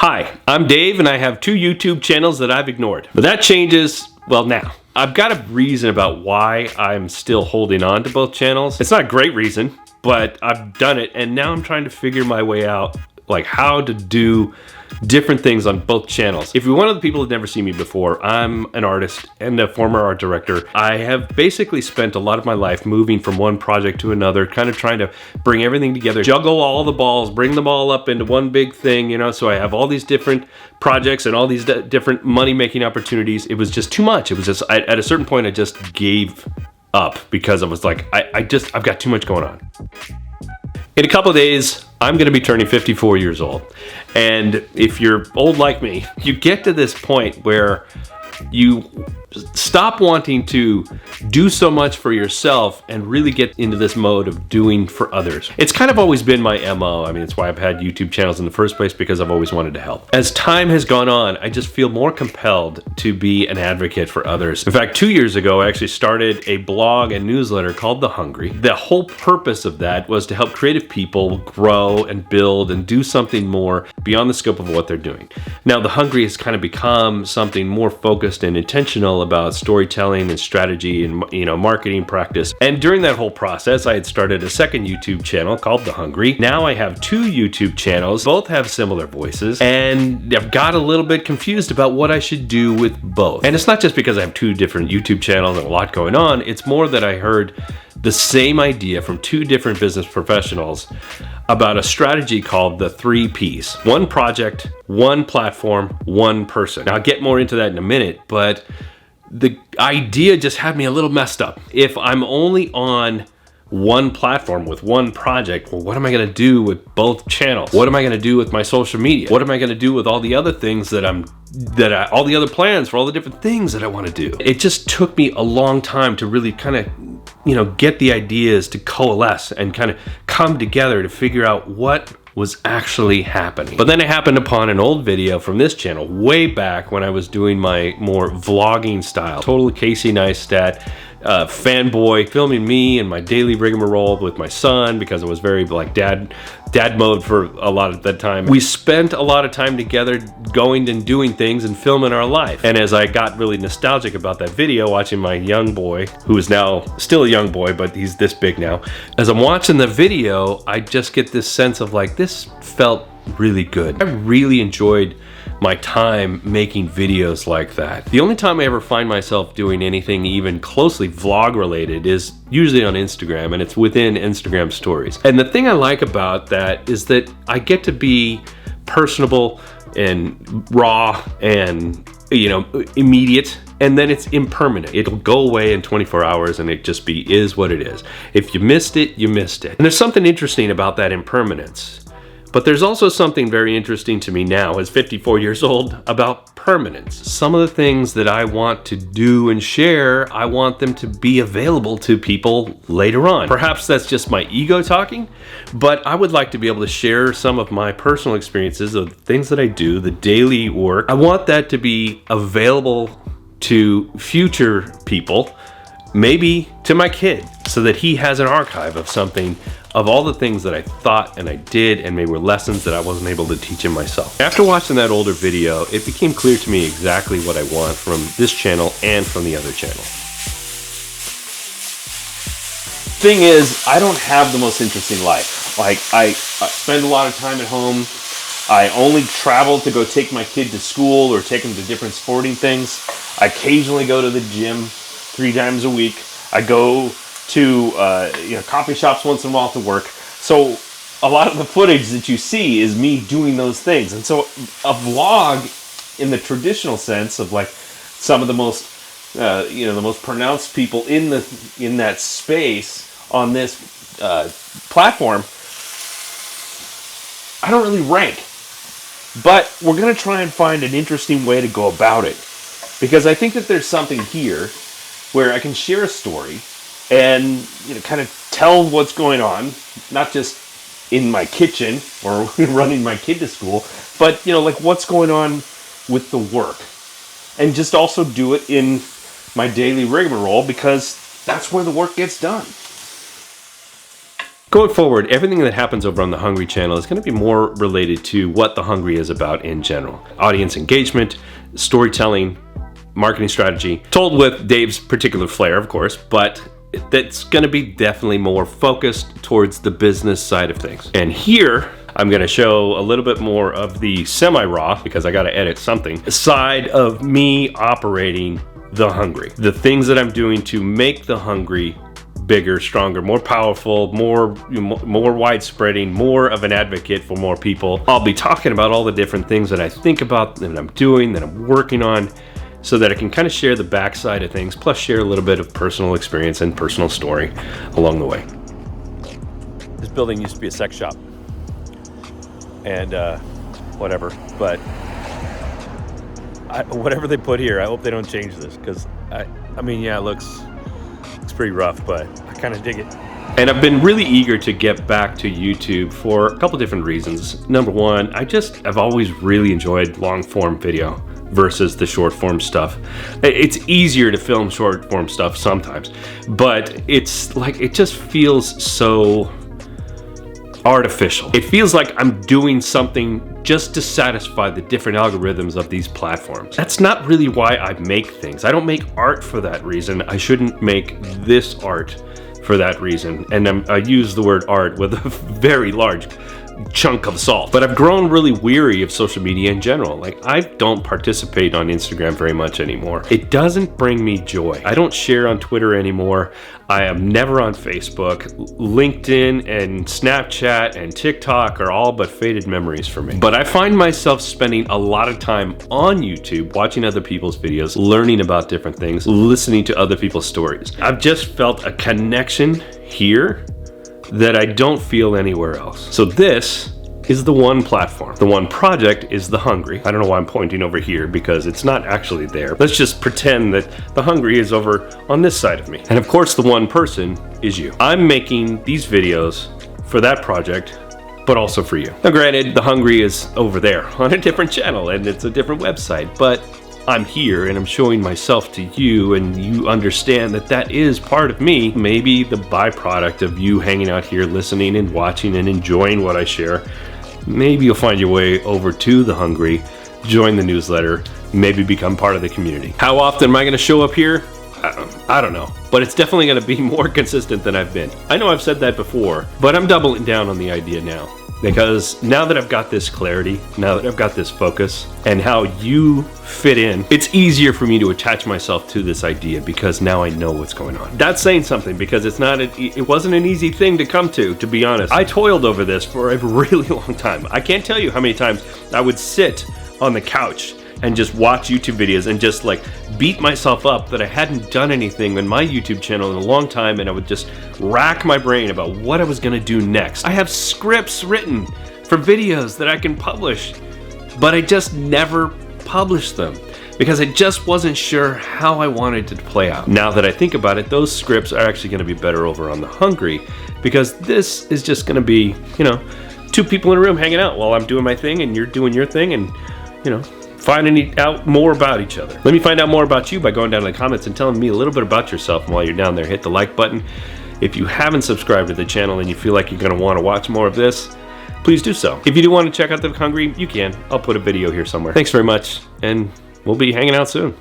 Hi, I'm Dave and I have two YouTube channels that I've ignored. But that changes, well, now. I've got a reason about why I'm still holding on to both channels. It's not a great reason, but I've done it and now I'm trying to figure my way out, like how to do different things on both channels. If you're one of the people who've never seen me before, I'm an artist and a former art director. I have basically spent a lot of my life moving from one project to another, kind of trying to bring everything together, juggle all the balls, bring them all up into one big thing, you know, so I have all these different projects and all these different money-making opportunities. It was just too much. It was just, at a certain point, I just gave up because I was like, I've got too much going on. In a couple of days, I'm gonna be turning 54 years old. And if you're old like me, you get to this point where you stop wanting to do so much for yourself and really get into this mode of doing for others. It's kind of always been my MO. I mean, it's why I've had YouTube channels in the first place, because I've always wanted to help. As time has gone on, I just feel more compelled to be an advocate for others. In fact, 2 years ago, I actually started a blog and newsletter called The Hungry. The whole purpose of that was to help creative people grow and build and do something more beyond the scope of what they're doing. Now, The Hungry has kind of become something more focused and intentional about storytelling and strategy and, you know, marketing practice. And during that whole process, I had started a second YouTube channel called The Hungry. Now I have two YouTube channels, both have similar voices, and I've got a little bit confused about what I should do with both. And it's not just because I have two different YouTube channels and a lot going on, it's more that I heard the same idea from two different business professionals about a strategy called the 3 Ps. One project, one platform, one person. Now I'll get more into that in a minute, but the idea just had me a little messed up. If I'm only on one platform with one project, well, what am I gonna do with both channels? What am I gonna do with my social media? What am I gonna do with all the other things all the other plans for all the different things that I wanna do? It just took me a long time to really kind of, you know, get the ideas to coalesce and kind of come together to figure out what was actually happening. But then I happened upon an old video from this channel way back when I was doing my more vlogging style. Total Casey Neistat, fanboy, filming me and my daily rigmarole with my son because I was very like dad mode for a lot of that time. We spent a lot of time together going and doing things and filming our life. And as I got really nostalgic about that video, watching my young boy, who is now still a young boy, but he's this big now. As I'm watching the video, I just get this sense of like, this felt really good. I really enjoyed my time making videos like that. The only time I ever find myself doing anything even closely vlog related is usually on Instagram, and it's within Instagram stories. And the thing I like about that is that I get to be personable and raw and, you know, immediate, and then it's impermanent. It'll go away in 24 hours and it just is what it is. If you missed it, you missed it. And there's something interesting about that impermanence. But there's also something very interesting to me now, as 54 years old, about permanence. Some of the things that I want to do and share, I want them to be available to people later on. Perhaps that's just my ego talking, but I would like to be able to share some of my personal experiences of things that I do, the daily work. I want that to be available to future people, maybe to my kid, so that he has an archive of something, of all the things that I thought and I did, and maybe were lessons that I wasn't able to teach him myself. After watching that older video, it became clear to me exactly what I want from this channel and from the other channel. Thing is, I don't have the most interesting life. Like, I spend a lot of time at home. I only travel to go take my kid to school or take him to different sporting things. I occasionally go to the gym 3 times a week. I go to coffee shops once in a while to work. So a lot of the footage that you see is me doing those things. And so a vlog in the traditional sense of like some of the most the most pronounced people in that space on this platform, I don't really rank. But we're gonna try and find an interesting way to go about it, because I think that there's something here where I can share a story and, you know, kind of tell what's going on, not just in my kitchen or running my kid to school, but, you know, like what's going on with the work, and just also do it in my daily rigmarole, because that's where the work gets done. Going forward, everything that happens over on the Hungry channel is going to be more related to what the Hungry is about in general. Audience engagement, storytelling, marketing strategy, told with Dave's particular flair, of course, but that's going to be definitely more focused towards the business side of things. And here, I'm going to show a little bit more of the semi-raw, because I got to edit something, side of me operating the Hungry. The things that I'm doing to make the Hungry bigger, stronger, more powerful, more widespreading, more of an advocate for more people. I'll be talking about all the different things that I think about, that I'm doing, that I'm working on, so that I can kind of share the backside of things, plus share a little bit of personal experience and personal story along the way. This building used to be a sex shop. And whatever, but whatever they put here, I hope they don't change this, because I mean, yeah, it looks pretty rough, but I kind of dig it. And I've been really eager to get back to YouTube for a couple different reasons. Number one, I've always really enjoyed long form video versus the short form stuff. It's easier to film short form stuff sometimes, but it's like, it just feels so artificial. It feels like I'm doing something just to satisfy the different algorithms of these platforms. That's not really why I make things. I don't make art for that reason. I shouldn't make this art for that reason. And I use the word art with a very large chunk of salt. But I've grown really weary of social media in general. Like, I don't participate on Instagram very much anymore. It doesn't bring me joy. I don't share on Twitter anymore. I am never on Facebook. LinkedIn and Snapchat and TikTok are all but faded memories for me. But I find myself spending a lot of time on YouTube, watching other people's videos, learning about different things, listening to other people's stories. I've just felt a connection here that I don't feel anywhere else. So this is the one platform. The one project is the Hungry. I don't know why I'm pointing over here, because it's not actually there. Let's just pretend that the Hungry is over on this side of me. And of course, the one person is you. I'm making these videos for that project, but also for you. Now granted, the Hungry is over there on a different channel and it's a different website, but I'm here and I'm showing myself to you, and you understand that that is part of me. Maybe the byproduct of you hanging out here, listening and watching and enjoying what I share. Maybe you'll find your way over to the Hungry, join the newsletter, maybe become part of the community. How often am I going to show up here? I don't know, but it's definitely going to be more consistent than I've been. I know I've said that before, but I'm doubling down on the idea now. Because now that I've got this clarity, now that I've got this focus, and how you fit in, it's easier for me to attach myself to this idea, because now I know what's going on. That's saying something, because it wasn't an easy thing to come to be honest. I toiled over this for a really long time. I can't tell you how many times I would sit on the couch and just watch YouTube videos and just like beat myself up that I hadn't done anything on my YouTube channel in a long time, and I would just rack my brain about what I was gonna do next. I have scripts written for videos that I can publish, but I just never published them because I just wasn't sure how I wanted it to play out. Now that I think about it, those scripts are actually gonna be better over on the Hungry, because this is just gonna be, two people in a room hanging out while I'm doing my thing and you're doing your thing, and finding out more about each other. Let me find out more about you by going down in the comments and telling me a little bit about yourself. And while you're down there, hit the like button. If you haven't subscribed to the channel and you feel like you're gonna wanna watch more of this, please do so. If you do wanna check out the Hungry, you can. I'll put a video here somewhere. Thanks very much, and we'll be hanging out soon.